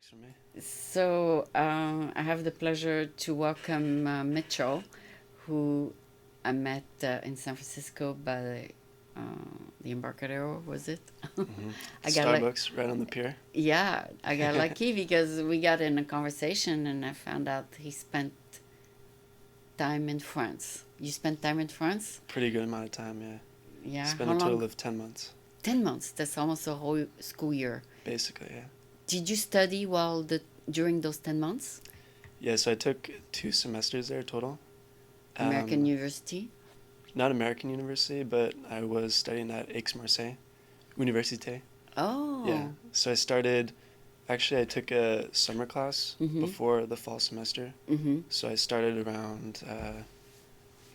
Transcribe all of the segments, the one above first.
works for me. So I have the pleasure to welcome Mitchell, who I met in San Francisco by uh, the Embarcadero, was it? Hmm. I got like, Starbucks right on the pier. yeah, I got lucky because we got in a conversation and I found out he spent time in France. You spent time in France? Pretty good amount of time, yeah. Yeah, Spent how a long? total of 10 months, 10 months. That's almost a whole school year. basically, yeah. Did you study during those 10 months? Yeah, so I took 2 semesters there total. American Um, University? Not American University, but I was studying at Aix-Marseille Université. Yeah, Oh. so I took a summer class Mm-hmm. before the fall semester. Mm-hmm. So I started around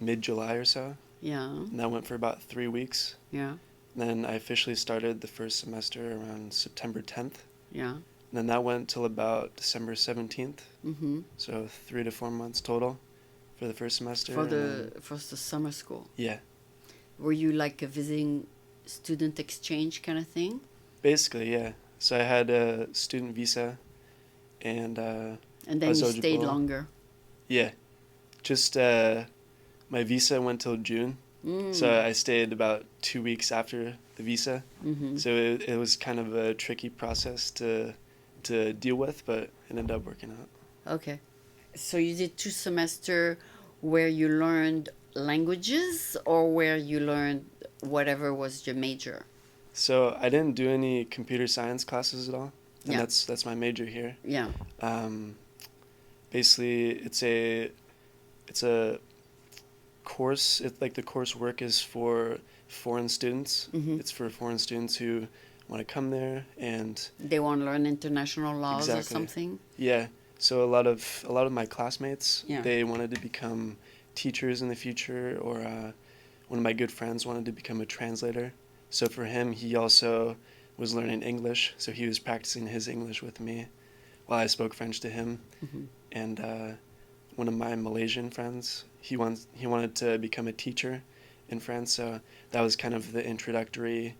mid-July or so, Yeah. and that went for about 3 weeks. Yeah. Then I officially started the first semester around September 10th. Yeah. And then that went till about December 17th. Mm-hmm. So 3 to 4 months total for the first semester. For And then, the summer school. yeah, Were you like a visiting student exchange kind of thing? basically, yeah. So I had a student visa and And I then was you stayed eligible. longer. Yeah, just my visa went till June. So Mm. I stayed about 2 weeks after the visa. Mm-hmm. So it was kind of a tricky process to deal with, but it ended up working out. Okay. So you did 2 semester where you learned languages or where you learned whatever was your major? So I didn't do any computer science classes at all, and Yeah. that's my major here. Yeah. Um, Basically, it's a course. It's like the coursework is for foreign students. Mm-hmm. It's for foreign students who want to come there, and They want to learn international laws or exactly, something? yeah. So a lot of my classmates, Yeah. they wanted to become teachers in the future, or one of my good friends wanted to become a translator. So for him, he also was learning English, so he was practicing his English with me while I spoke French to him. Mm-hmm. And one of my Malaysian friends, he wanted to become a teacher in France, so that was kind of the introductory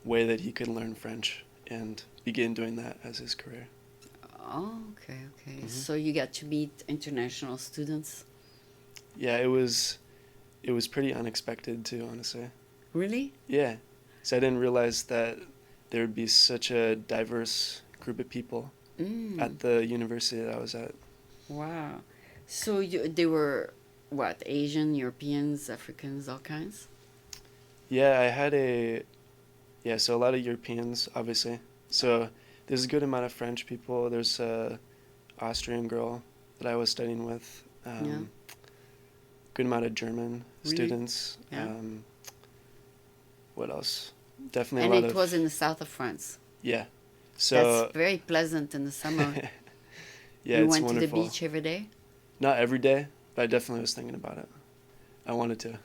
way that he could learn French and begin doing that as his career. Oh, okay, okay. Hmm. So you got to meet international students? Yeah, it was pretty unexpected too, honestly. Really? Yeah, so I didn't realize that there would be such a diverse group of people Mm. at the university that I was at. Wow. So they were what? Asian, Europeans, Africans, all kinds? Yeah, so a lot of Europeans, obviously. So there's a good amount of French people. There's a Austrian girl that I was studying with. Yeah. Good amount of German Really? students. Yeah. What else? Definitely And a lot it was of, in the south of France. yeah. That's So very pleasant in the summer. yeah, You it's went to the wonderful. beach every day? Not every day, but I definitely was thinking about it. I wanted to.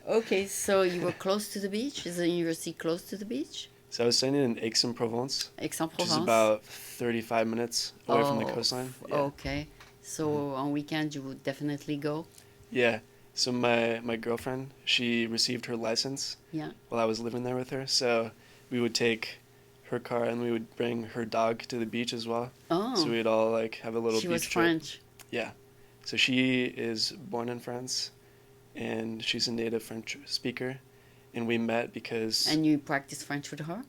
Okay, so you were close to the beach? Is the university close to the beach? So I was studying in Aix-en-Provence, which is Aix-en-Provence? about 35 minutes away from the Oh, coastline. Yeah. okay. Hmm. So on weekends you would definitely go? Yeah. So my girlfriend, she received her license Yeah. while I was living there with her. So we would take her car and we would bring her dog to the beach as well. So Oh, we'd all like have a little she was beach trip. French. Yeah. So she is born in France and she's a native French speaker. And we met because And you practice French with her?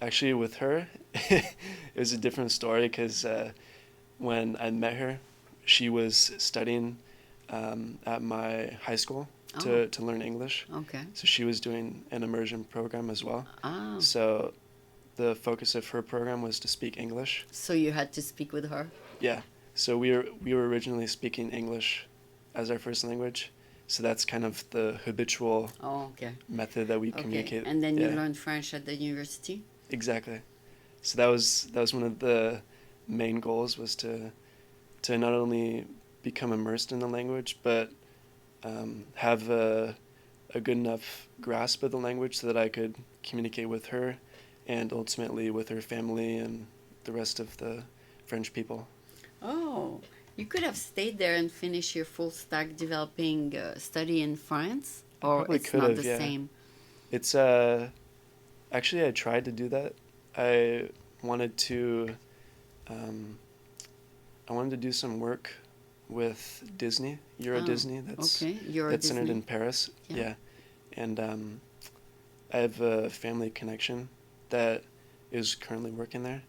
actually with her, it was a different story because when I met her, she was studying at my high school Oh, to learn English. okay. So she was doing an immersion program as well. Ah, So the focus of her program was to speak English. so you had to speak with her? Yeah. So we were originally speaking English as our first language. So that's kind of the habitual Oh, okay. method that we Okay. communicate. And then you Yeah, learned French at the university? exactly. So that was one of the main goals was to not only become immersed in the language, but have a good enough grasp of the language so that I could communicate with her and ultimately with her family and the rest of the French people. Oh, you could have stayed there and finished your full stack developing study in France, I or probably it's could not have, the yeah. same. It's actually I tried to do that. I wanted to Um, I wanted to do some work with Disney, Euro Disney. That's okay. Euro that's centered Disney. in Paris. Yeah. Yeah, and I have a family connection that is currently working there,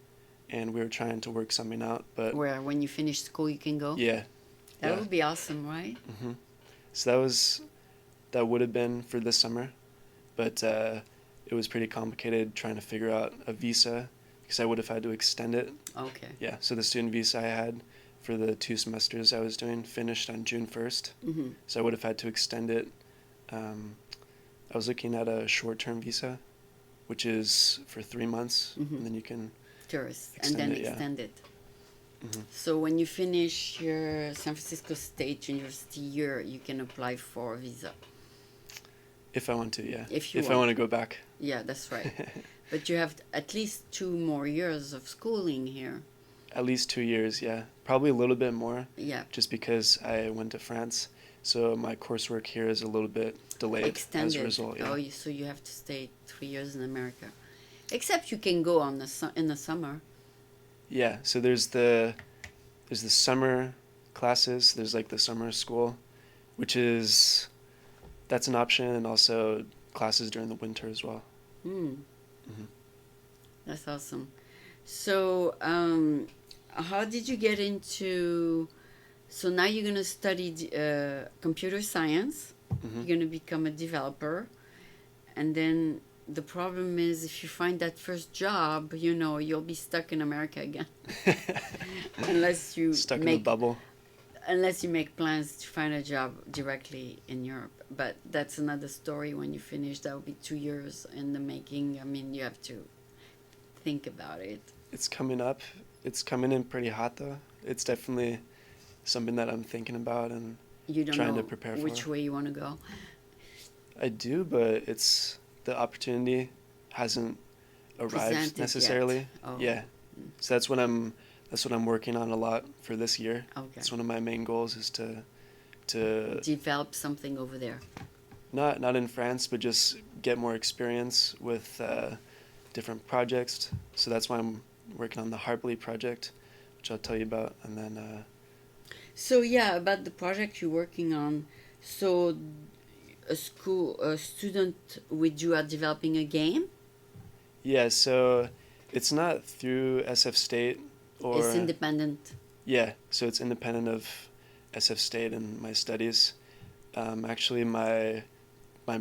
and we were trying to work something out. But Where when you finish school you can go? yeah, That yeah. would be awesome, right? hmm So that would have been for this summer, but it was pretty complicated trying to figure out a visa because I would have had to extend it. Okay. Yeah, so the student visa I had for the 2 semesters I was doing finished on June 1st, Mm-hmm. so I would have had to extend it. I was looking at a short-term visa, which is for 3 months, Mhm. and then you can Tourist, and extend then it, yeah. extend it. Mhm. So when you finish your San Francisco State University year, you can apply for a visa. If I want to, yeah. If you I want to go back. Yeah, that's right. But you have at least 2 more years of schooling here. At least 2 years, yeah. Probably a little bit more, Yeah, just because I went to France. So my coursework here is a little bit delayed extended. as a result. Yeah. Oh, so you have to stay 3 years in America. Except you can go on in the summer. Yeah. So there's the summer classes. There's like the summer school, which is that's an option, and also classes during the winter as well. Hmm. Mhm. That's awesome. So, how did you get into? So now you're gonna study computer science. Mhm. You're gonna become a developer, and then the problem is if you find that first job, you'll be stuck in America again, unless you Stuck in the bubble. unless you make plans to find a job directly in Europe. But that's another story. When you finish, that will be 2 years in the making. I mean, you have to think about it. It's coming up. It's coming in pretty hot though. It's definitely something that I'm thinking about and You don't trying know to prepare for. which way you want to go. I do, but it's the opportunity hasn't arrived Presented necessarily. yet. Oh. Yeah. So that's what I'm working on a lot for this year. Okay. It's one of my main goals is to Develop something over there. not in France, but just get more experience with different projects. So that's why I'm working on the Harpley project, which I'll tell you about, and then So yeah, about the project you're working on. So a student with you are developing a game. yeah. So it's not through SF State or It's independent. yeah. So it's independent of SF State and my studies. Actually, my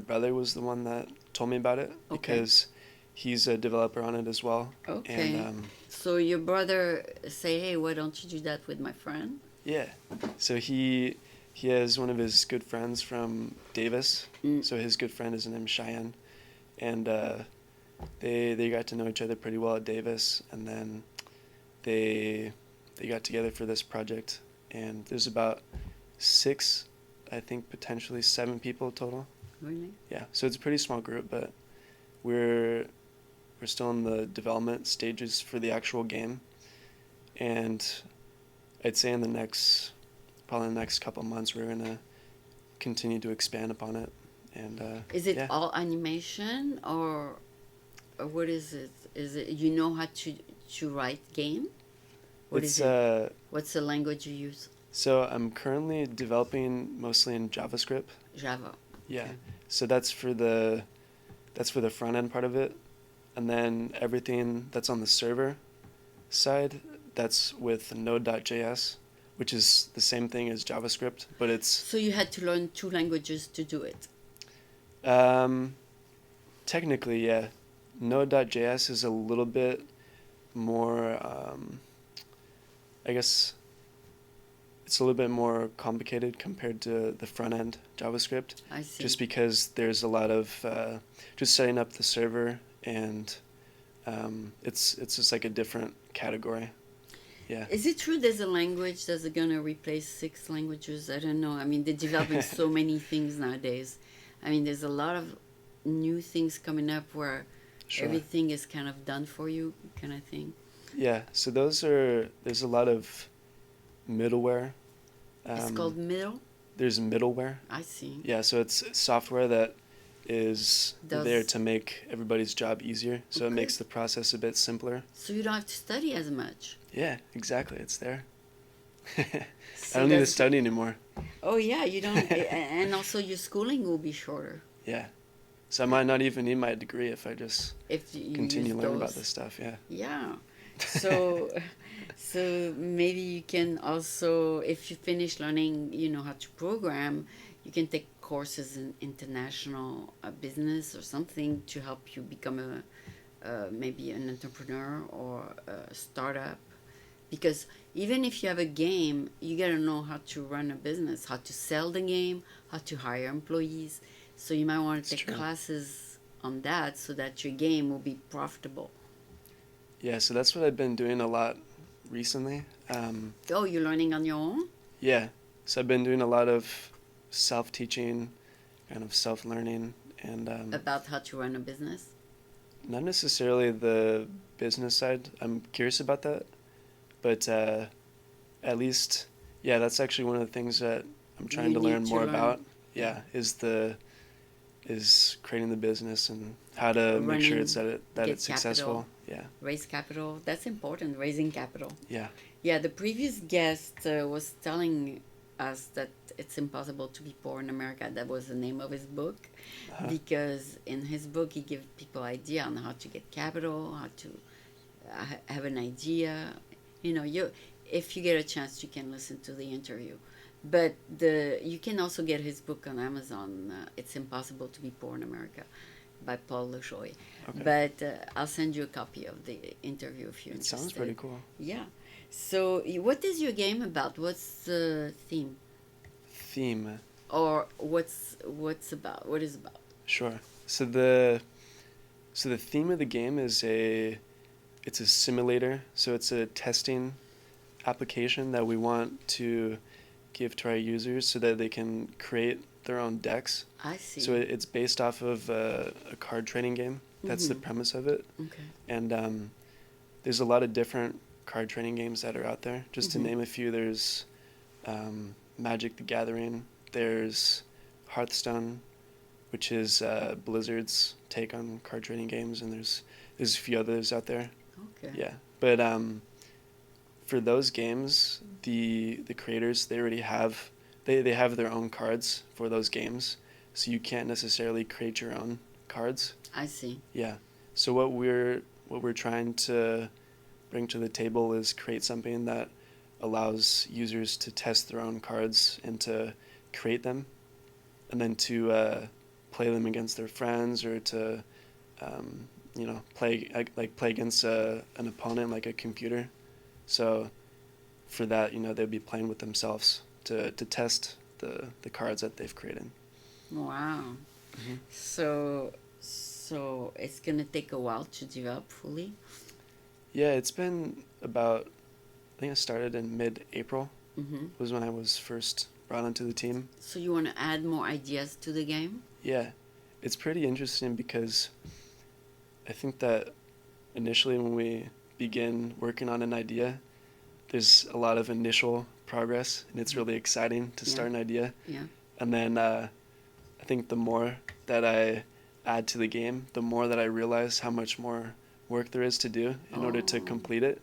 brother was the one that told me about it because he's a developer on it as well. Okay. And So your brother say, hey, why don't you do that with my friend? yeah, so he has one of his good friends from Davis. Mm. So his good friend is named Cheyenne, and they got to know each other pretty well at Davis, and then they got together for this project. And there's about 6, I think potentially 7 people total. Really? Yeah, so it's a pretty small group, but we're still in the development stages for the actual game, and I'd say in the next couple of months we're gonna continue to expand upon it. And Is it yeah. all animation or what is it? Is it how to write game? What it's is it? What's the language you use? so I'm currently developing mostly in JavaScript. Java. Yeah. Okay. So that's for the front end part of it, and then everything that's on the server side, that's with Node.js, which is the same thing as JavaScript, but it's So you had to learn 2 languages to do it. technically, yeah. Node.js is a little bit more, I guess it's a little bit more complicated compared to the front end JavaScript, I see. just because there's a lot of just setting up the server, and it's just like a different category. Yeah. Is it true there's a language that's going to replace 6 languages? I don't know. I mean, they're developing so many things nowadays. I mean, there's a lot of new things coming up where Sure. everything is kind of done for you, kind of thing. Yeah, so there's a lot of middleware. It's called middle? There's middleware. I see. Yeah, so it's software that is there to make everybody's job easier. So it makes the process a bit simpler. So you don't have to study as much. Yeah, exactly. It's there. So I don't need to study anymore. Oh yeah, you don't, and also your schooling will be shorter. Yeah. So I might not even need my degree if I just if you continue use learning those. about this stuff. Yeah. Yeah. So, so maybe you can also, if you finish learning, how to program, you can take courses in international business or something to help you become maybe an entrepreneur or a startup. Because even if you have a game, you gotta know how to run a business, how to sell the game, how to hire employees. So you might want to take classes on that so that your game will be profitable. Yeah, so that's what I've been doing a lot recently. Oh, you're learning on your own? Yeah, so I've been doing a lot of self-teaching, kind of self-learning, and About how to run a business? not necessarily the business side. I'm curious about that, but at least, yeah, that's actually one of the things that I'm trying to learn more about. Yeah, is creating the business and how to make sure that it's successful. Yeah. Raise capital. That's important, raising capital. Yeah. Yeah, the previous guest was telling us that it's impossible to be poor in America. That was the name of his book. Because in his book he gives people idea on how to get capital, how to have an idea. If you get a chance, you can listen to the interview. But you can also get his book on Amazon. It's Impossible to be Poor in America, by Paul LeJoy. Okay. But I'll send you a copy of the interview if you're interested. It sounds pretty cool. Yeah. So what is your game about? What's the theme? Theme. Or what's about? What is about? Sure. So the theme of the game is it's a simulator. So it's a testing application that we want to give to our users so that they can create their own decks. I see. So it's based off of a card trading game. That's the premise of it. Okay. And there's a lot of different card trading games that are out there. Just to name a few, there's Magic the Gathering. There's Hearthstone, which is Blizzard's take on card trading games, and there's a few others out there. Okay. Yeah, but for those games, the creators, they already have they have their own cards for those games, so you can't necessarily create your own cards. I see. Yeah. So what we're trying to bring to the table is create something that allows users to test their own cards and to create them, and then to play them against their friends or to play against an opponent like a computer. So for that, they'd be playing with themselves to test the cards that they've created. Wow. Mm-hmm. So it's gonna take a while to develop fully? Yeah, it's been about, I think I started in mid-April. Mm-hmm. Was when I was first brought onto the team. So you want to add more ideas to the game? Yeah, it's pretty interesting because I think that initially when we begin working on an idea, there's a lot of initial progress, and it's really exciting to start an idea. Yeah. And then I think the more that I add to the game, the more that I realize how much more work there is to do in order to complete it.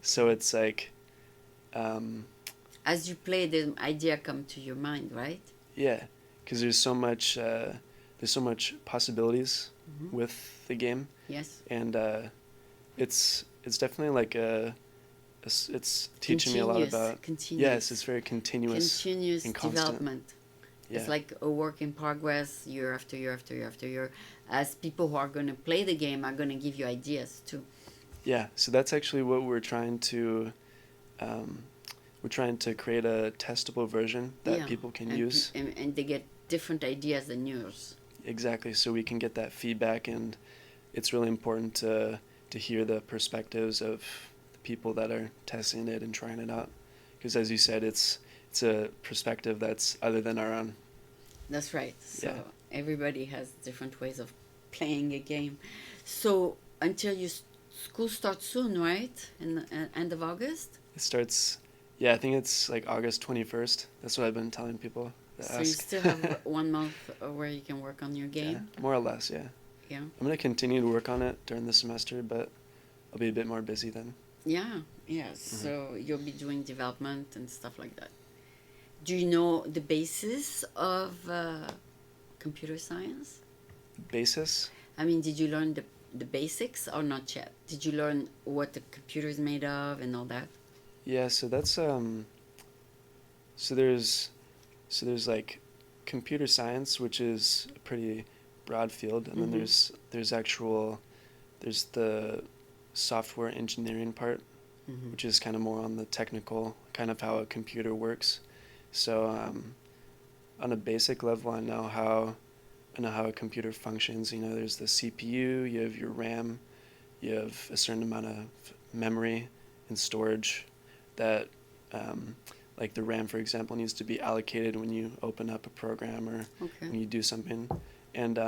So it's like... as you play, the idea come to your mind, right? Yeah, because there's so much possibilities with the game. Yes. And it's definitely like it's teaching me a lot about... Yes, it's very continuous and constant. Development. Yeah. It's like a work in progress, year after year after year after year. As people who are going to play the game are going to give you ideas too. Yeah, so that's actually what we're trying to... we're trying to create a testable version that people can use. And they get different ideas than yours. Exactly, so we can get that feedback, and it's really important to hear the perspectives of the people that are testing it and trying it out. Because as you said, it's a perspective that's other than our own. That's right. So everybody has different ways of playing a game. So until school starts soon, right? In the end of August? It starts... Yeah, I think it's like August 21st. That's what I've been telling people. So you still have 1 month where you can work on your game? Yeah, more or less, yeah. Yeah. I'm going to continue to work on it during the semester, but I'll be a bit more busy then. Yeah, yeah. So you'll be doing development and stuff like that. Do you know the basis of computer science? Basis? I mean, did you learn the basics or not yet? Did you learn what the computer is made of and all that? Yeah, so that's so there's like computer science, which is a pretty broad field, and then there's the software engineering part, which is kind of more on the technical, kind of how a computer works. So on a basic level, I know how a computer functions. You know, there's the CPU, you have your RAM, you have a certain amount of memory and storage that, like the RAM, for example, needs to be allocated when you open up a program or when you do something. And I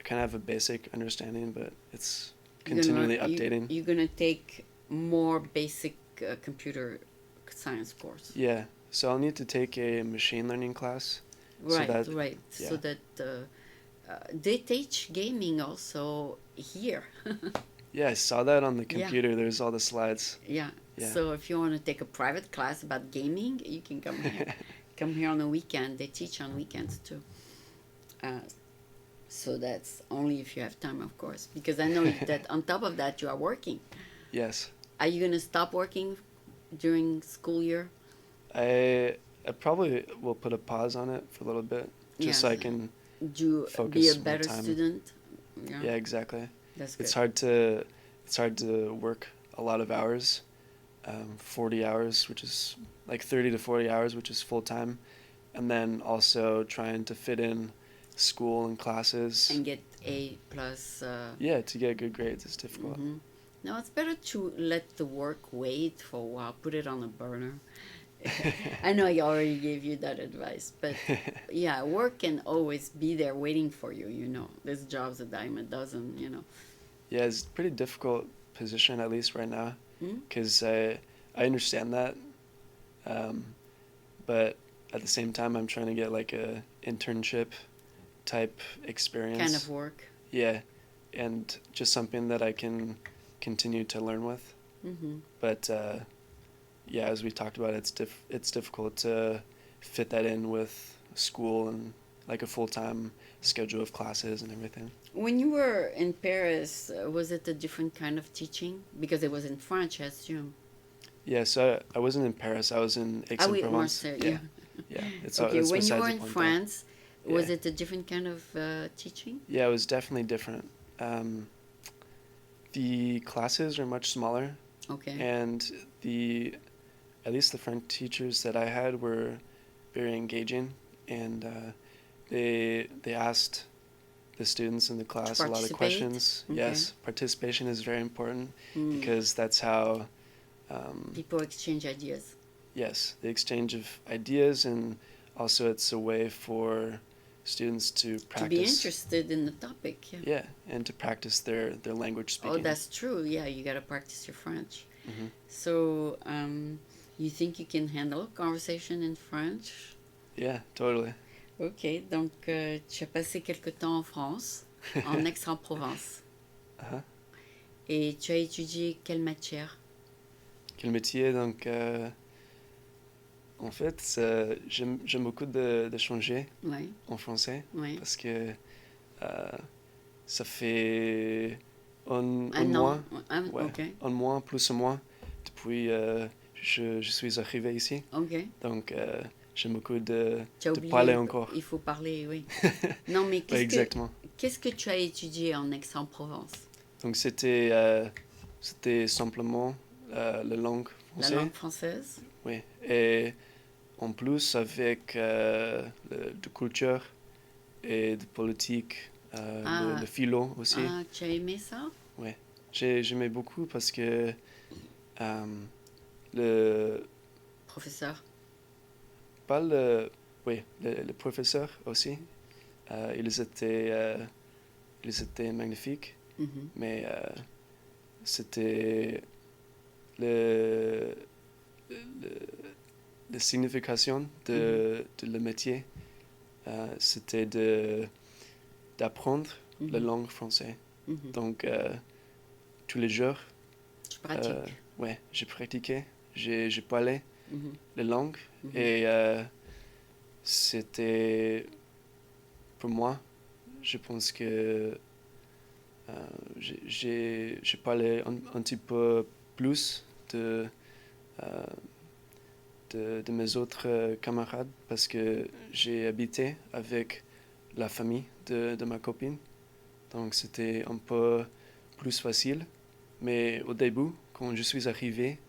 kind of have a basic understanding, but it's continually updating. You're going to take more basic computer science course. Yeah, so I'll need to take a machine learning class. Right, Yeah. So that they teach gaming also here. Yeah, I saw that on the computer. Yeah. There's all the slides. Yeah. So if you want to take a private class about gaming, you can come here. Come here on the weekend. They teach on weekends too. So that's only if you have time, of course, because I know that on top of that you are working. Yes. Are you going to stop working during school year? I probably will put a pause on it for a little bit, just so I can focus be a better more time. Student. Yeah, exactly. That's good. It's hard to work a lot of hours, 40 hours, which is like 30 to 40 hours, which is full time, and then also trying to fit in school and classes and get A plus. Yeah, to get good grades is difficult. Mm-hmm. No, it's better to let the work wait for a while. Put it on a burner. I know I already gave you that advice, but yeah, work can always be there waiting for you. You know, there's jobs a dime a dozen. You know. Yeah, it's a pretty difficult position, at least right now, because I understand that, but at the same time, I'm trying to get like a internship type experience. Kind of work. Yeah, and just something that I can continue to learn with. Mm-hmm. But yeah, as we talked about, it's difficult to fit that in with school and like a full-time schedule of classes and everything. When you were in Paris, was it a different kind of teaching? Because it was in French, I assume. Yeah, so I wasn't in Paris. I was in Aix-en-Provence. Yeah. Yeah. It's okay, it's when you were in France, yeah. Was it a different kind of teaching? Yeah, it was definitely different. The classes are much smaller. Okay. And at least the French teachers that I had were very engaging, and they asked the students in the class a lot of questions. Okay. Yes, participation is very important because that's how people exchange ideas. Yes, the exchange of ideas, and also it's a way for students to practice. To be interested in the topic. Yeah. Yeah, and to practice their language speaking. Oh, that's true. Yeah, you got to practice your French. Mm-hmm. So, you think you can handle a conversation in French? Yeah, totally. Ok, donc tu as passé quelque temps en France, en Aix-en-Provence. Uh-huh. Et tu as étudié quelle matière? Quel métier? Donc, en fait, j'aime beaucoup de changer en français parce que ça fait un mois, un mois, plus ou moins, depuis je suis arrivé ici. Okay. Donc, j'aime beaucoup de oublié, parler encore. Il faut parler, oui. Non, mais qu'est-ce que tu as étudié en Aix-en-Provence? Donc, c'était simplement la langue française. La langue française? Oui. Et en plus, avec de culture et de politique, le philo aussi. Ah, tu as aimé ça? Oui. J'aimais beaucoup parce que le professeur. Pas le... Oui, le professeur aussi. Ils étaient magnifiques, mais c'était le la signification de le métier, c'était d'apprendre la langue française. Donc, tous les jours, Tu pratiques. ouais, j'ai pratiqué, j'ai parlé la langue et c'était, pour moi, je pense que j'ai parlé un petit peu plus de mes autres camarades parce que j'ai habité avec la famille de ma copine. Donc c'était un peu plus facile. Mais au début, quand je suis arrivé,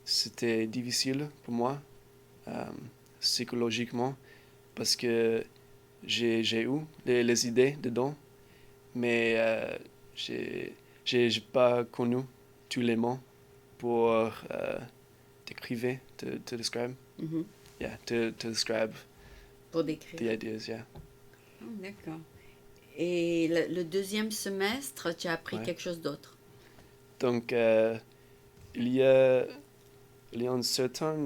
c'était difficile pour moi psychologiquement parce que j'ai eu les idées dedans, mais j'ai pas connu tous les mots pour décrire, to describe. Yeah, to describe Pour décrire. the ideas, yeah. Oh, d'accord. Et le deuxième semestre, tu as appris quelque chose d'autre? Donc, il y a un certain...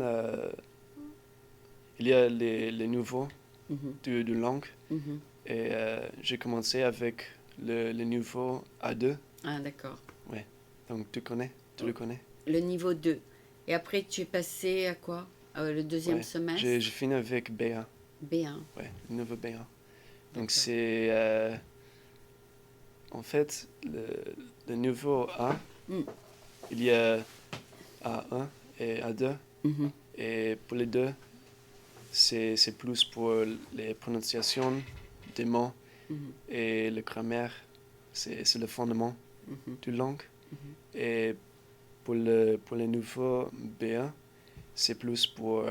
il y a les niveaux de langue. Et j'ai commencé avec le niveau A2. Ah, d'accord. Ouais. Donc, tu le connais? Le niveau 2. Et après, tu es passé à quoi? Le deuxième semestre? J'ai fini avec B1. B1. Ouais, le niveau B1. Donc, c'est... en fait, le niveau A, il y a A1 et A2. Et pour les deux, c'est plus pour les prononciations des mots et la grammaire. C'est le fondement de langue. Et pour le niveau B1, c'est plus pour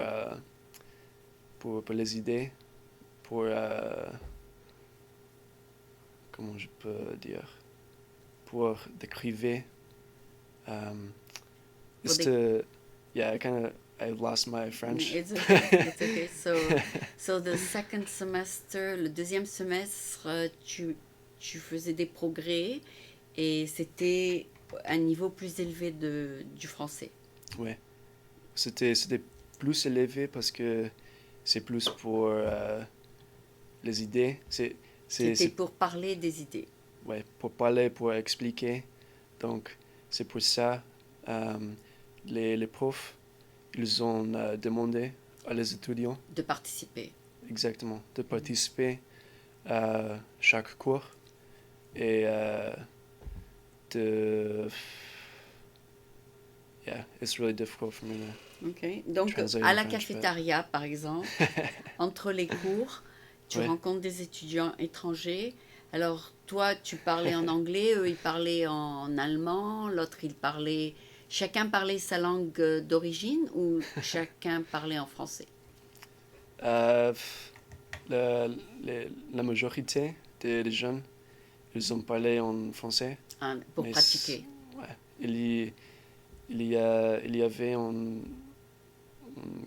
les idées, pour... comment je peux dire? Pour décrire... yeah, I've lost my French. It's okay. It's okay. So the second semester, le deuxième semestre, tu faisais des progrès et c'était un niveau plus élevé du français. Ouais. C'était plus élevé parce que c'est plus pour les idées. C'était pour parler des idées. Ouais, pour parler, pour expliquer. Donc, c'est pour ça les profs, ils ont demandé à les étudiants de participer. Exactement, de participer à chaque cours et de... Yeah, it's really difficult for me to Okay. Donc, à la cafétéria, par exemple, entre les cours, tu rencontres des étudiants étrangers. Alors, toi, tu parlais en anglais, eux, ils parlaient en allemand, l'autre, il parlait... Chacun parlait sa langue d'origine ou chacun parlait en français? La majorité des jeunes, ils ont parlé en français. Pour pratiquer. Ouais. Il y avait une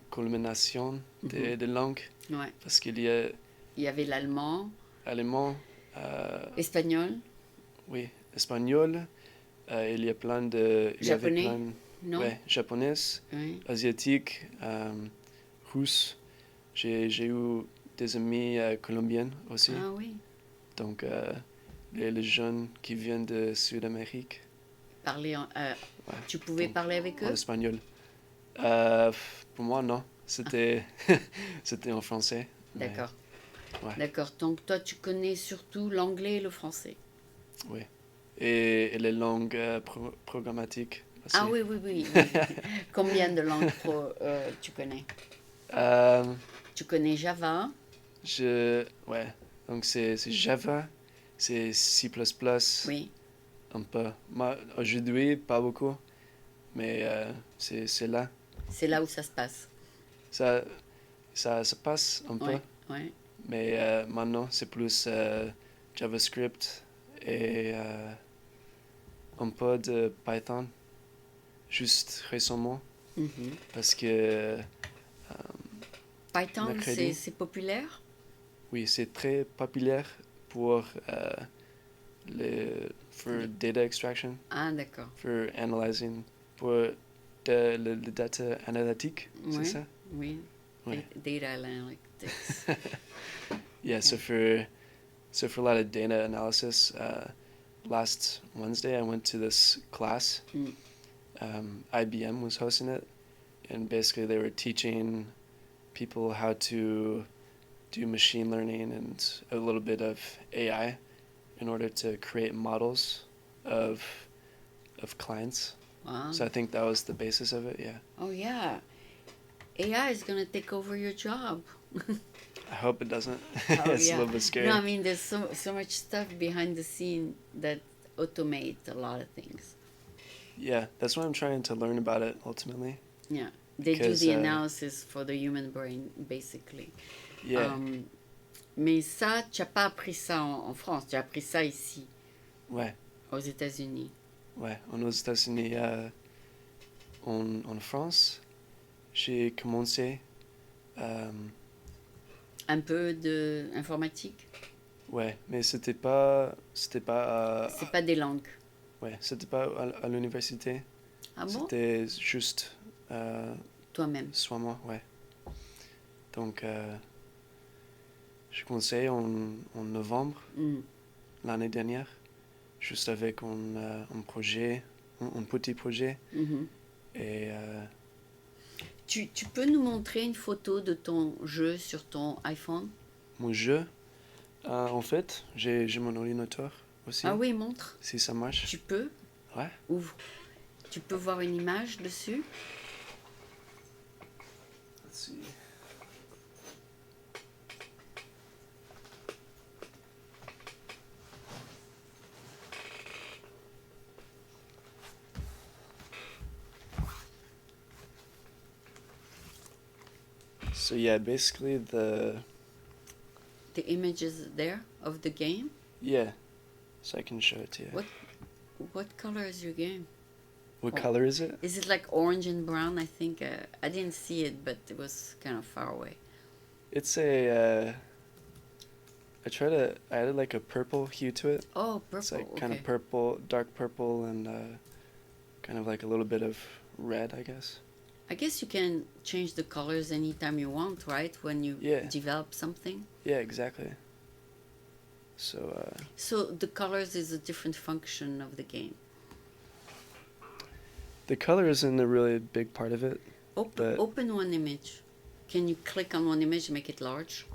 culmination de langues. Ouais. Parce qu'il y avait l'allemand. Allemand. Espagnol. Oui, espagnol. Il y a plein de... Japonais. Non. Ouais, japonais, asiatique, russe. J'ai eu des amis colombiens aussi. Ah oui. Donc, les jeunes qui viennent de Sud-Amérique. Tu pouvais parler avec eux? En espagnol. Pour moi, non. C'était en français. D'accord. Ouais. D'accord. Donc, toi, tu connais surtout l'anglais et le français? Oui. Et les langues programmatiques aussi. Ah oui, oui, oui. Combien de langues tu connais? Tu connais Java? Ouais. Donc, c'est Java, c'est C++. Oui. Un peu. Aujourd'hui, pas beaucoup. Mais c'est là. C'est là où ça se passe. Ça se passe un peu. Ouais. Mais maintenant, c'est plus JavaScript et un peu de Python. Juste récemment. Parce que... Python, c'est populaire? Oui, c'est très populaire pour data extraction. Ah, d'accord. For analyzing, pour le data analytique, c'est Ouais, ça? oui. Ouais. Data analytics. Yeah, Okay. so for a lot of data analysis, last Wednesday I went to this class. Mm. IBM was hosting it, and basically they were teaching people how to do machine learning and a little bit of AI in order to create models of clients. Wow. So I think that was the basis of it. Yeah. Oh yeah. AI is gonna take over your job. I hope it doesn't. Oh It's a yeah. little bit scary. No, I mean there's so much stuff behind the scene that automate a lot of things. Yeah, that's what I'm trying to learn about it ultimately. Yeah. They do Because, the analysis for the human brain, basically. yeah, Mais ça, tu n'as pas appris ça en France, tu as appris ça ici, ouais, aux États-Unis. ouais. Aux États-Unis, en France, j'ai commencé, Un peu d'informatique. ouais, mais c'était pas, C'est pas des langues. ouais, c'était pas à l'université. Ah bon? C'était juste, Toi-même. soit moi, ouais. Donc, j'ai commencé en novembre Mm. l'année dernière, juste avec un projet, un petit projet. Mhm. Et Tu peux nous montrer une photo de ton jeu sur ton iPhone? mon jeu, en fait, j'ai mon ordinateur aussi, Ah oui, montre. si ça marche. Tu peux? Ouais. Ouvre. Tu peux voir une image dessus? Let's see. So yeah, basically the image is there of the game? yeah. So I can show it to you. What color is your game? What color is it? Is it like orange and brown? I think I didn't see it, but it was kind of far away. It's I added like a purple hue to it. Oh, purple. It's like okay. kind of purple, dark purple, and kind of like a little bit of red, I guess. I guess you can change the colors anytime you want, right? When you develop something. Yeah, exactly. So. So the colors is a different function of the game. The color isn't a really big part of it. Open one image. Can you click on one image and make it large?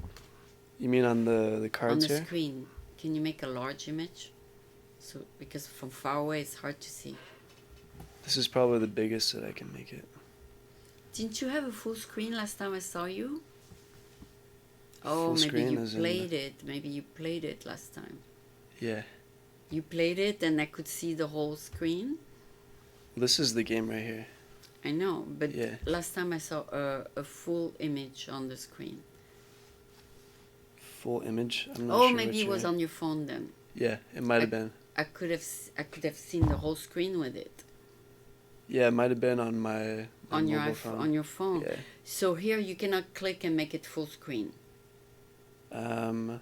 You mean on the cards here? On the screen. Can you make a large image? So because from far away it's hard to see. This is probably the biggest that I can make it. Didn't you have a full screen last time I saw you? Oh, full maybe you screen played it. Maybe you played it last time. Yeah. You played it and I could see the whole screen? This is the game right here. I know, but yeah. Last time I saw a full image on the screen. Full image? I'm not sure. Oh, sure maybe it was on your phone then. Yeah, it might have been. I could have seen the whole screen with it. Yeah, it might have been on my on your mobile phone. On your phone. Yeah. So here you cannot click and make it full screen. I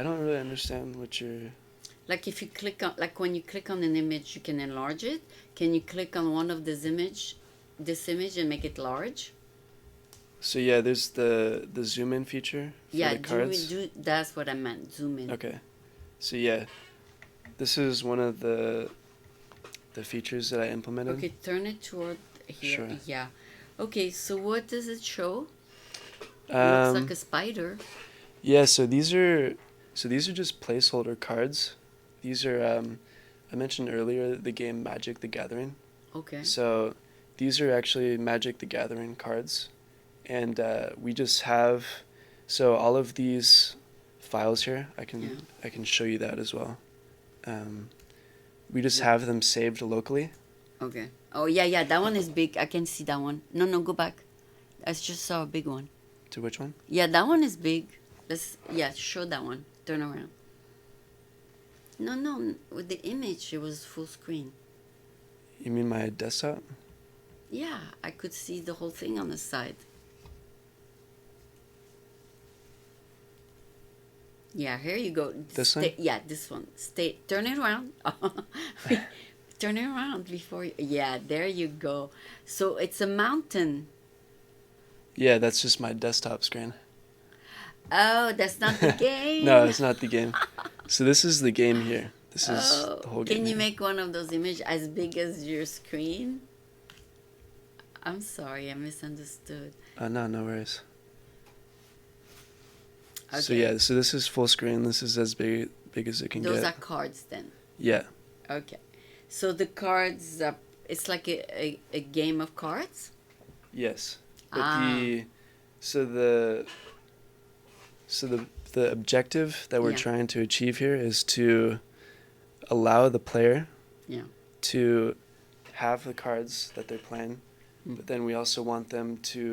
don't really understand what you're. Like if you click on, like when you click on an image, you can enlarge it. Can you click on one of this image, and make it large? So yeah, there's the zoom in feature for the cards. That's what I meant. Zoom in. Okay. So yeah, this is one of the features that I implemented. Okay, turn it toward here. Sure. Yeah. Okay, so what does it show? It looks like a spider. Yeah, so these are just placeholder cards. These are I mentioned earlier the game Magic the Gathering. Okay. So these are actually Magic the Gathering cards, and we just have all of these files here. I can show you that as well. We just have them saved locally. Okay. Oh yeah, that one is big. I can see that one. No, go back. I just saw a big one. To which one? Yeah, that one is big. Show that one. Turn around. No, with the image, it was full screen. You mean my desktop? Yeah, I could see the whole thing on the side. Yeah, here you go. This one? Yeah, this one. Turn it around. turn it around before you, yeah, there you go. So it's a mountain. Yeah, that's just my desktop screen. Oh, that's not the game. No, it's not the game. So this is the game here. This is Oh, the whole game can you here. make one of those images as big as your screen? I'm sorry, I misunderstood. No, no worries. Okay. So yeah, so this is full screen. This is as big as it can Those get. are cards then. Yeah. Okay. So the cards, it's like a game of cards? Yes. But Ah. the objective that we're Yeah. trying to achieve here is to allow the player Yeah. to have the cards that they're playing, Mm. but then we also want them to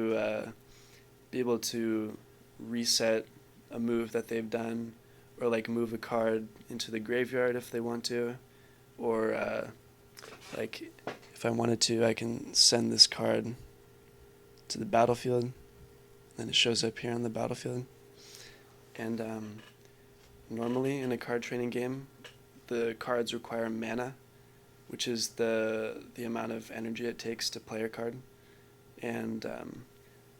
be able to reset a move that they've done, or like move a card into the graveyard if they want to, or like if I wanted to, I can send this card to the battlefield, and it shows up here on the battlefield. And normally in a card trading game, the cards require mana, which is the amount of energy it takes to play a card. And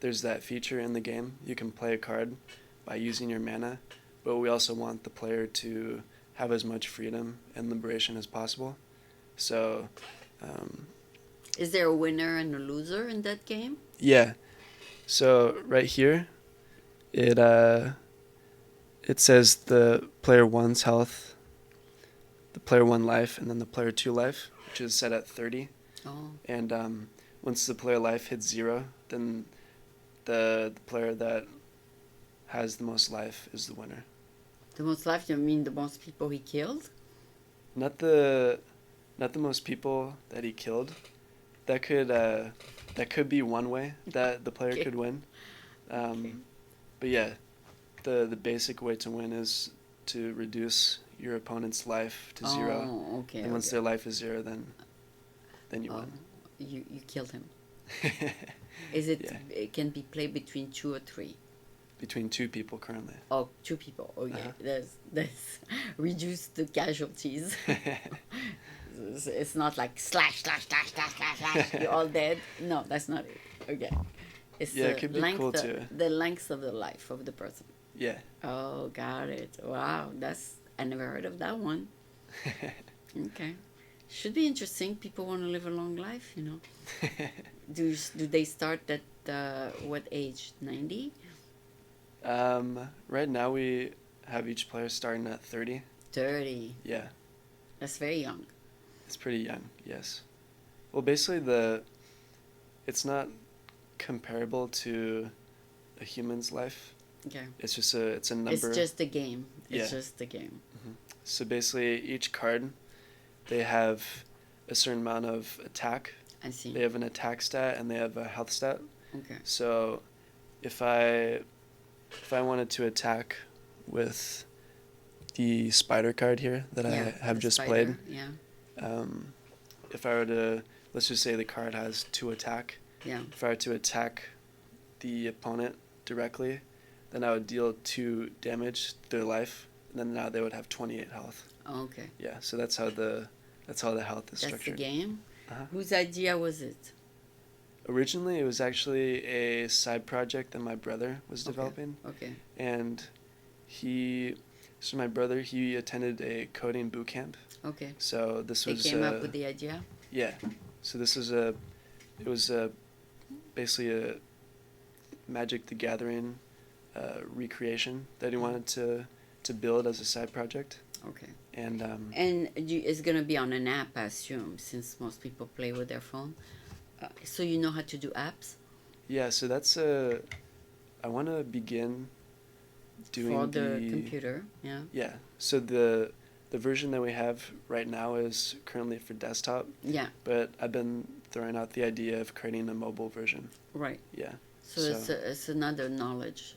there's that feature in the game. You can play a card by using your mana, but we also want the player to have as much freedom and liberation as possible. So Is there a winner and a loser in that game? yeah, so right here, it says the player 1's health, the player 1 life, and then the player 2 life, which is set at 30. Oh. And once the player life hits 0, then the player that has the most life is the winner. The most life, you mean the most people he killed? Not the most people that he killed. That could be one way that the player Okay. could win. Okay. But yeah, the basic way to win is to reduce your opponent's life to 0. Oh, okay. And once Okay. their life is 0, then you Oh, win. you killed him. Is it? Yeah. It can be played between 2 or 3. Between 2 people currently. Oh, 2 people. Okay, Uh-huh. that's reduce the casualties. It's not like slash. You're all dead. No, that's not it. Okay, it's Yeah, the it could be length cool of, too. the length of the life of the person. Yeah. Oh, got it. Wow, I never heard of that one. Okay, should be interesting. People want to live a long life, you know. Do they start at what age? 90? Right now we have each player starting at 30. 30. Yeah. That's very young. It's pretty young, yes. Well, basically it's not comparable to a human's life. Okay. It's a number. It's just a game. It's Yeah. just a game. Mm-hmm. So basically each card, they have a certain amount of attack. I see. They have an attack stat and they have a health stat. Okay. So if I wanted to attack with the spider card here that I have the just spider, played, Yeah. if I were to, let's just say the card has 2 attack. Yeah. If I were to attack the opponent directly, then I would deal 2 damage to their life, and then now they would have 28 health. Oh, okay. Yeah, so that's how the health is That's structured. the game. Uh-huh. Whose idea was it? Originally, it was actually a side project that my brother was developing, Okay. and my brother, he attended a coding boot camp. Okay. So this They was came up with the idea. yeah. So this was basically a Magic the Gathering recreation that he wanted to build as a side project. Okay. And It's gonna be on an app, I assume, since most people play with their phone. So you know how to do apps yeah, so that's I want to begin doing for the computer. Yeah. Yeah. So the version that we have right now is currently for desktop, Yeah. but I've been throwing out the idea of creating a mobile version. Right. Yeah. So it's another knowledge.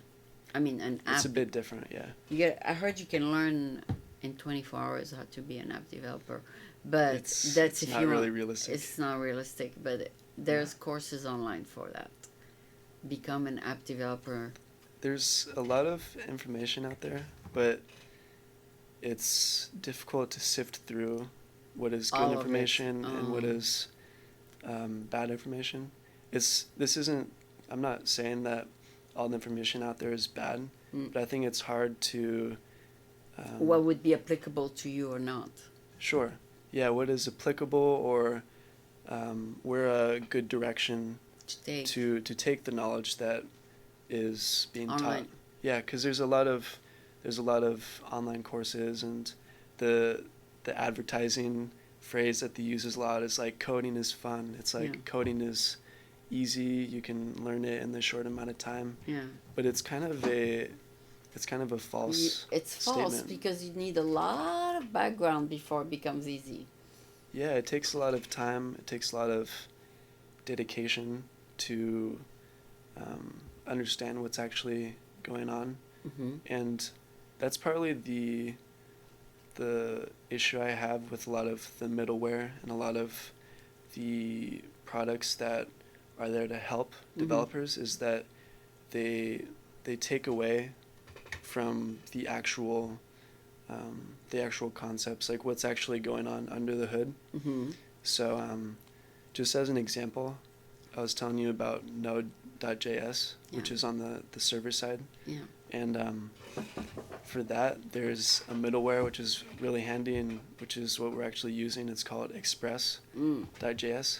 I mean, an app. It's a bit different, yeah. I heard you can learn in 24 hours how to be an app developer, but It's that's if not you really want. realistic. It's not realistic, but there's courses online for that. Become an app developer. There's a lot of information out there, but it's difficult to sift through what is good All of it. information and what Oh. is bad information. This isn't. I'm not saying that all the information out there is bad, Mm. but I think it's hard to. What would be applicable to you or not? Sure. Yeah. What is applicable, or where a good direction To take. to take the knowledge that is being taught. Online. Yeah, because there's a lot of online courses, and the advertising phrase that they use a lot is like coding is fun. It's like Yeah. coding is easy. You can learn it in the short amount of time. Yeah. But it's kind of a false It's false statement. because you need a lot of background before it becomes easy. Yeah, it takes a lot of time. It takes a lot of dedication to understand what's actually going on. Mm-hmm. And that's partly the issue I have with a lot of the middleware and a lot of the products that are there to help developers, is that they take away from the actual concepts, like what's actually going on under the hood. Mm-hmm. So just as an example, I was telling you about node.js, which Yeah. is on the server side. Yeah. And for that, there's a middleware which is really handy, and which is what we're actually using. It's called express.js.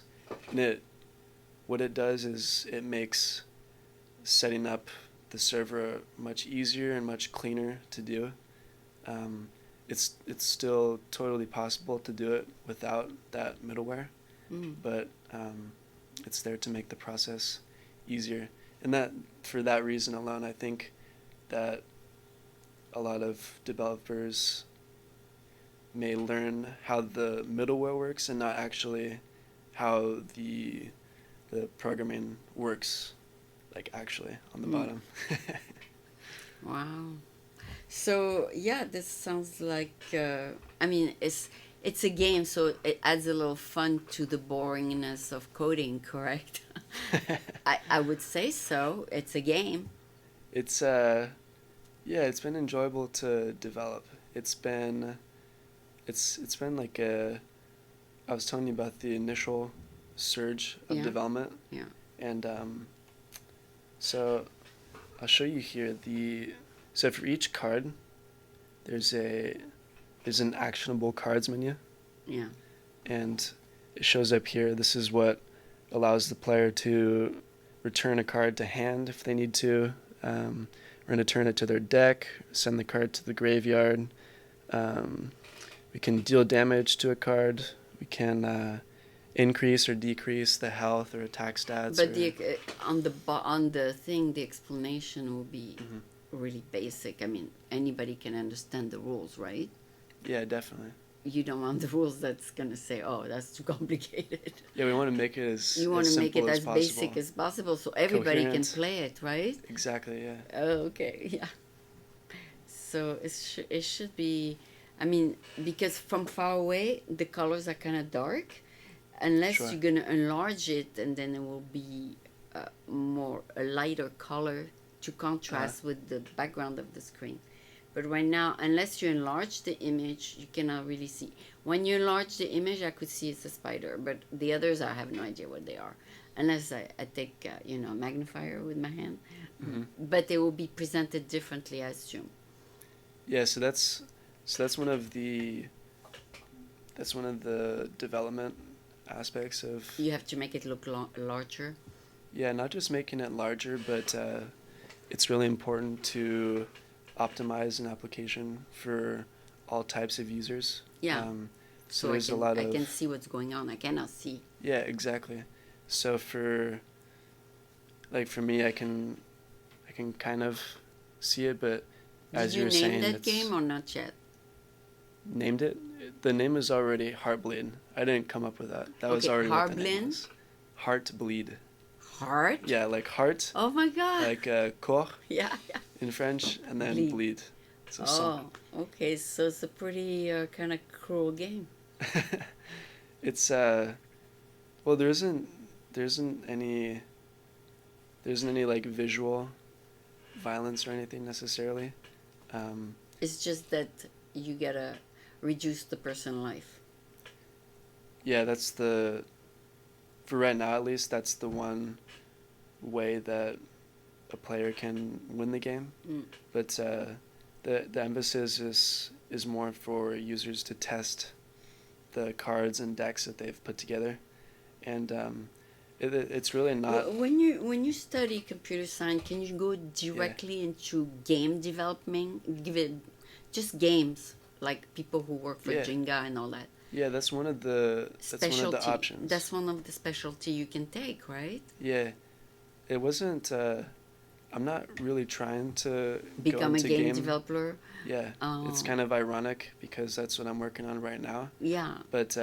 And what it does is it makes setting up the server much easier and much cleaner to do. It's still totally possible to do it without that middleware, but it's there to make the process easier. And that, for that reason alone, I think that a lot of developers may learn how the middleware works and not actually how the programming works, like actually on the bottom. Wow. So yeah, this sounds like I mean it's a game, so it adds a little fun to the boringness of coding, correct? I would say so. It's a game. It's it's been enjoyable to develop. It's been like I was telling you about the initial surge of Yeah. development. Yeah. And so I'll show you here so for each card there's an actionable cards menu, Yeah. and it shows up here. This is what allows the player to return a card to hand if they need to. We're going to turn it to their deck, send the card to the graveyard. We can deal damage to a card. We can increase or decrease the health or attack stats. But on the thing, the explanation will be really basic. I mean, anybody can understand the rules, right? Yeah, definitely. You don't want the rules that's gonna say, "Oh, that's too complicated." Yeah, we want to make it as You want to make it simple as possible. basic as possible, so everybody can Coherent. play it, right? Exactly. Yeah. Oh, okay, yeah. So it should be, I mean, because from far away the colors are kind of dark, unless Sure. you're gonna enlarge it, and then it will be a lighter color to contrast with the background of the screen. But right now, unless you enlarge the image, you cannot really see. When you enlarge the image, I could see it's a spider, but the others, I have no idea what they are, unless I take a magnifier with my hand. But they will be presented differently, I assume. Yeah. So that's one of the development aspects of. You have to make it look larger. Yeah, not just making it larger, but it's really important to optimize an application for all types of users. Yeah. So I there's can, a lot I of. can see what's going on. I cannot see. Yeah, exactly. So for me, I can kind of see it, but as Did you were saying, name that game or not yet? named it. The name is already Heartbleed. I didn't come up with that. That was Okay, already what the name Heartbleed? was. Heartbleed. Heart? Yeah, like heart, Oh my god. like corps Yeah, yeah. in French, and then Bleed. bleed. So Oh, okay. So it's a pretty kind of cruel game. it's well, there isn't any like visual violence or anything necessarily. It's just that you gotta reduce the person life. Yeah, that's the, for right now at least, that's the one way that a player can win the game. Mm. But the emphasis is more for users to test the cards and decks that they've put together, and it's really not. When you study computer science, can you go directly into game development? Give it just games like people who work for Yeah. Jenga and all that. Yeah, that's one of the options. That's one of the specialty you can take, right? Yeah, it wasn't. I'm not really trying to go Become a into game developer. Yeah, it's kind of ironic because that's what I'm working on right now. Yeah. But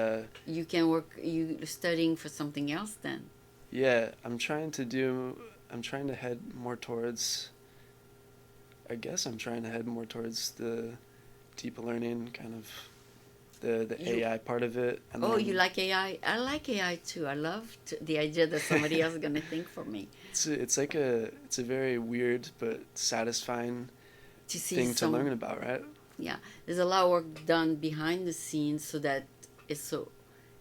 you can work. You studying for something else then. yeah, I'm trying to head more towards. I guess I'm trying to head more towards the deep learning kind of the AI part of it. And oh, then you like AI? I like AI too. I love the idea that somebody else is gonna think for me. it's a very weird but satisfying To see thing to learn about, right? Yeah, there's a lot of work done behind the scenes so that it's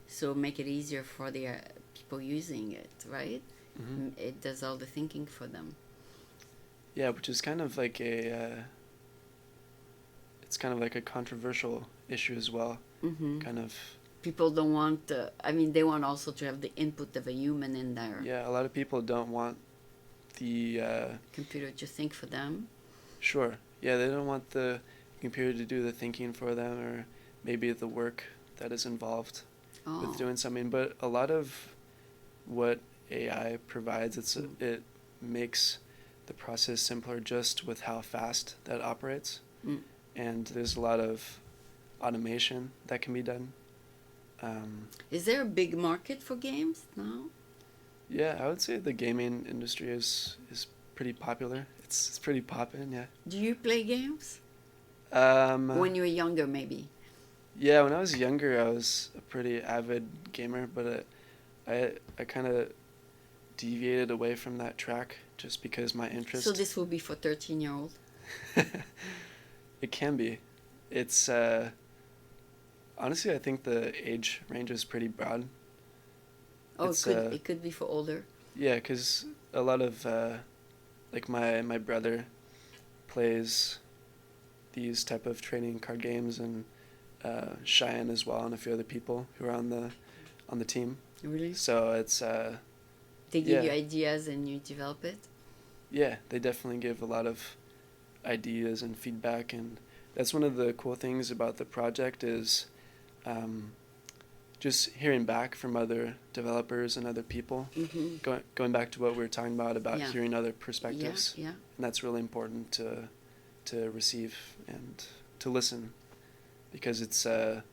so make it easier for the people using it, right? Mm-hmm. It does all the thinking for them. Yeah, which is kind of like it's kind of like a controversial issue as well. Mm-hmm. Kind of. People don't want. I mean, they want also to have the input of a human in there. Yeah, a lot of people don't want the computer to think for them. Sure. Yeah, they don't want the computer to do the thinking for them, or maybe the work that is involved with doing something. But a lot of what AI provides, it makes the process simpler just with how fast that operates. Mm. And there's a lot of automation that can be done. Is there a big market for games now? Yeah, I would say the gaming industry is pretty popular. It's pretty poppin', yeah. Do you play games? When you were younger, maybe? Yeah, when I was younger, I was a pretty avid gamer, but I kind of deviated away from that track just because my interest... So this will be for 13-year-old? It can be. It's... honestly, I think the age range is pretty broad. Oh, it could be for older? Yeah, because a lot of... like my brother plays these type of trading card games, and Cheyenne as well, and a few other people who are on the team. Really? So it's they give you ideas and you develop it? Yeah, they definitely give a lot of ideas and feedback, and that's one of the cool things about the project is just hearing back from other developers and other people. Mm-hmm. Going back to what we were talking about hearing other perspectives. Yeah. And that's really important to receive and to listen, because it's at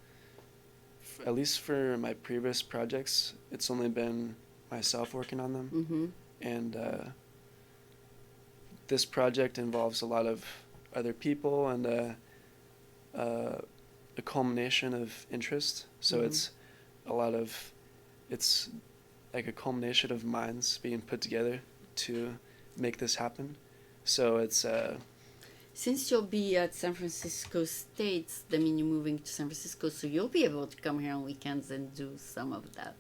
least for my previous projects, it's only been myself working on them. Mm-hmm. And this project involves a lot of other people and a culmination of interest. So Mm-hmm. it's like a culmination of minds being put together to make this happen. So it's since you'll be at San Francisco State, I mean, you're moving to San Francisco, so you'll be able to come here on weekends and do some of that.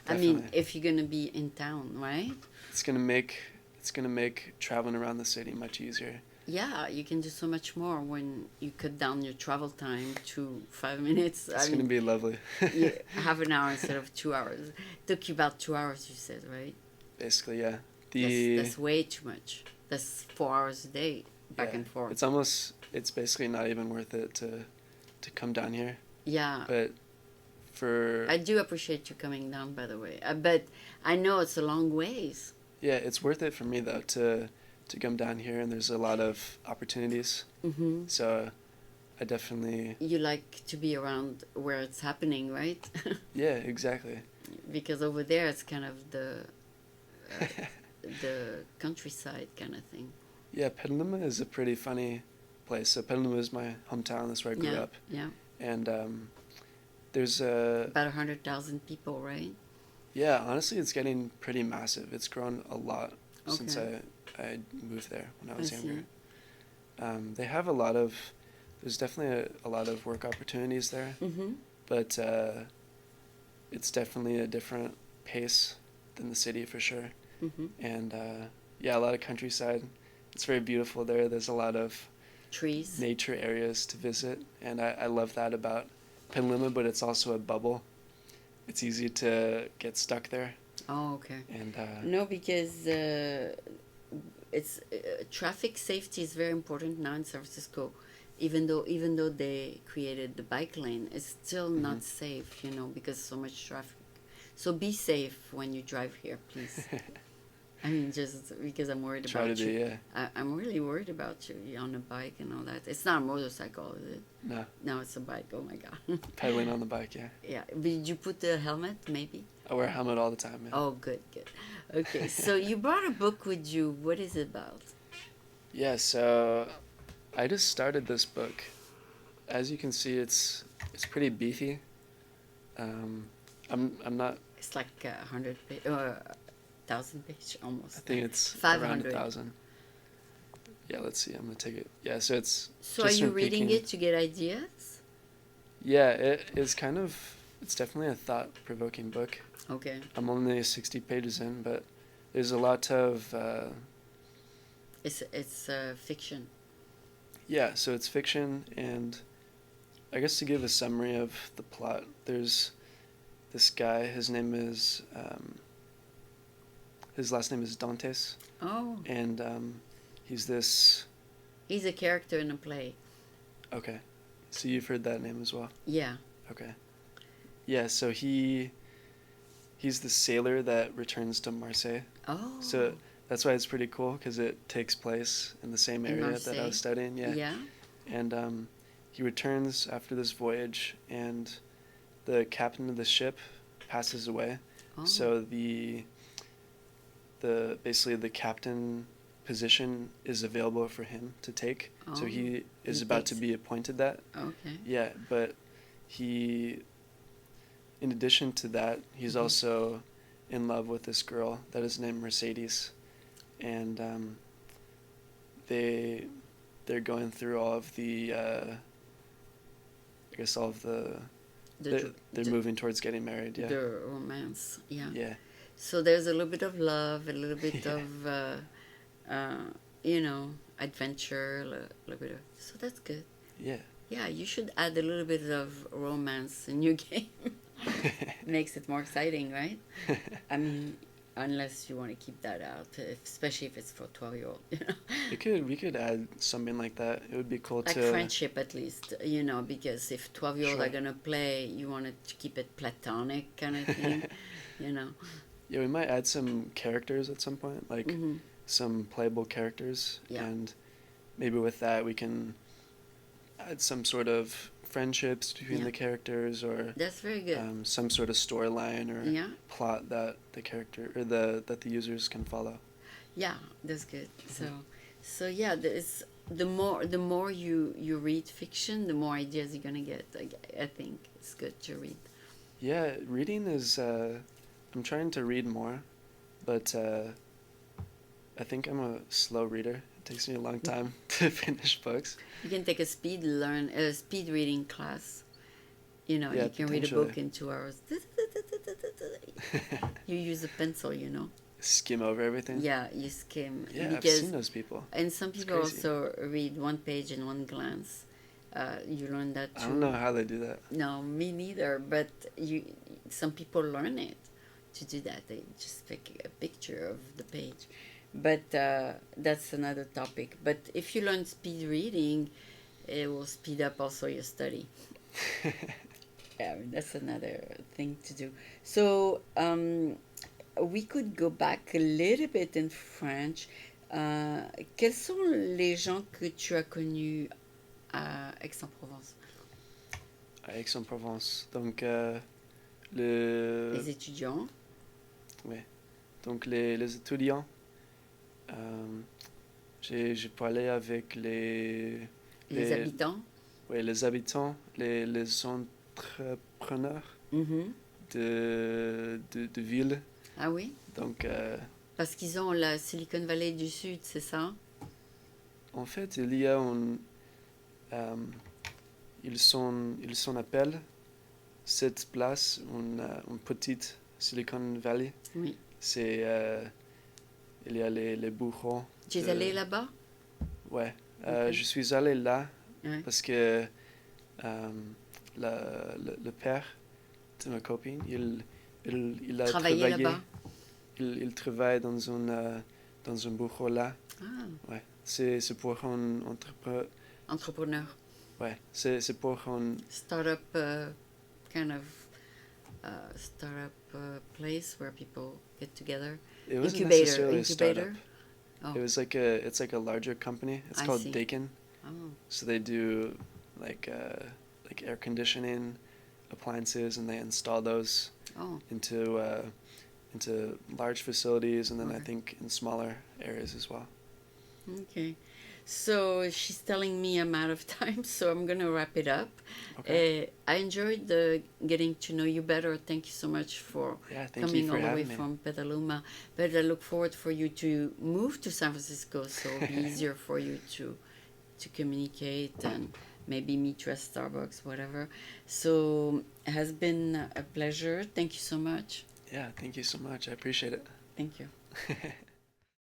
Definitely. I mean, if you're gonna be in town, right? It's gonna make traveling around the city much easier. Yeah, you can do so much more when you cut down your travel time to 5 minutes. It's gonna be lovely. Half an hour instead of 2 hours. It took you about 2 hours, you said, right? Basically, yeah. That's way too much. That's 4 hours a day, back and forth. It's basically not even worth it to come down here. Yeah. But I do appreciate you coming down, by the way. But I know it's a long ways. Yeah, it's worth it for me, though, to come down here, and there's a lot of opportunities. Mm-hmm. So I definitely... You like to be around where it's happening, right? Yeah, exactly. Because over there it's kind of the countryside kind of thing. Yeah, Petaluma is a pretty funny place. So Petaluma is my hometown. That's where I grew up. Yeah. And there's about 100,000 people, right? Yeah, honestly, it's getting pretty massive. It's grown a lot since I moved there when I was younger. They have there's definitely a lot of work opportunities there. Mm-hmm. But it's definitely a different pace than the city for sure. Mm-hmm. And yeah, a lot of countryside. It's very beautiful there. There's a lot of Trees. nature areas to visit, and I love that about Penlima, but it's also a bubble. It's easy to get stuck there. Oh, okay. And No, because it's traffic safety is very important now in San Francisco. Even though they created the bike lane, it's still not safe, because so much traffic. So be safe when you drive here, please. I mean, just because I'm worried try about to you. do, yeah. I'm really worried about you. You're on a bike and all that. It's not a motorcycle, is it? No, No, it's a bike. Oh my god. pedaling on the bike, yeah. Yeah. Did you put the helmet? Maybe. I wear a helmet all the time, yeah. Oh, good. Okay, so you brought a book with you. What is it about? Yeah, so I just started this book. As you can see, it's pretty beefy. I'm not. It's like 100 page or 1,000 page almost. I think it's 500. around 1,000. Yeah, let's see. I'm gonna take it. Yeah, so it's. So just are you from reading peeking. it to get ideas? Yeah, it is kind of. It's definitely a thought-provoking book. Okay. I'm only 60 pages in, but there's a lot of. It's fiction. Yeah, so it's fiction, and I guess to give a summary of the plot, there's this guy. His name is. His last name is Dantes, Oh, and he's this. he's a character in a play. Okay, so you've heard that name as well. Yeah. Okay, yeah. So he's the sailor that returns to Marseille. Oh. So that's why it's pretty cool because it takes place in the same In area that I Marseille? was studying. Yeah. Yeah. And he returns after this voyage, and the captain of the ship passes away. Oh. So the basically the captain position is available for him to take. So Oh, he is he about to takes be appointed that. Okay. Yeah, but he, in addition to that, he's also in love with this girl that is named Mercedes, and they're going through all of the I guess all of they're moving towards getting married. Yeah. The romance. Yeah. Yeah. So there's a little bit of love, a little bit Yeah. of, adventure, a little bit of. So that's good. Yeah. Yeah, you should add a little bit of romance in your game. Makes it more exciting, right? I mean, unless you want to keep that out, especially if it's for 12-year-old. We could add something like that. It would be cool Like to friendship, at least, because if 12-year-old Sure. are gonna play, you want to keep it platonic kind of thing, Yeah, we might add some characters at some point, like Mhm. some playable characters, Yeah. and maybe with that we can add some sort of friendships between Yeah. the characters, or That's very good. some sort of storyline or Yeah, plot that the character or that the users can follow. yeah, that's good. So yeah, the more you read fiction, the more ideas you're gonna get. I think it's good to read. Yeah, reading is. I'm trying to read more, but I think I'm a slow reader. It takes me a long time to finish books. You can take a speed reading class. Yeah, You can read a book potentially. in 2 hours. You use a pencil, Skim over everything. Yeah, you skim. Yeah, I've because seen those people. and some It's people crazy. also read one page in one glance. You learn that too. I don't know how they do that. No, me neither. But some people learn it to do that. They just pick a picture of the page. But that's another topic. But if you learn speed reading, it will speed up also your study. Yeah, I mean, that's another thing to do. So we could go back a little bit in French. Quels sont les gens que tu as connus à Aix-en-Provence? À Aix-en-Provence. Donc, Les étudiants? donc les étudiants, j'ai parlé avec Les les- habitants? ouais, les habitants, les entrepreneurs Mhm. de ville. Ah oui? Donc, Parce qu'ils ont la Silicon Valley du Sud, c'est ça? en fait, il y a ils s'en appellent cette place, une petite Silicon Valley, Oui. c'est il y a les bureaux. Tu es allé là-bas? Ouais. Ok. Je suis allé là Ouais. parce que le père de ma copine, il a Travailler travaillé. là-bas? Il travaille dans un bureau là. Ah, Ouais. C'est pour un entrepreneur. Ouais. C'est pour un. Startup kind of startup place where people get together. It wasn't Incubator. necessarily a Incubator? startup. Oh, It was it's like a larger company. It's I called see. Dakin. Oh, So they do like air conditioning appliances, and they install those oh, into large facilities, and then I okay. think in smaller areas as well. Okay. So she's telling me I'm out of time, so I'm going to wrap it up. Okay. I enjoyed getting to know you better. Thank you so much for Yeah, thank you coming for all the way having me. from Petaluma. But I look forward for you to move to San Francisco, so it'll be easier for you to communicate and maybe meet you at Starbucks, whatever. So it has been a pleasure. Thank you so much. Yeah, thank you so much. I appreciate it. Thank you.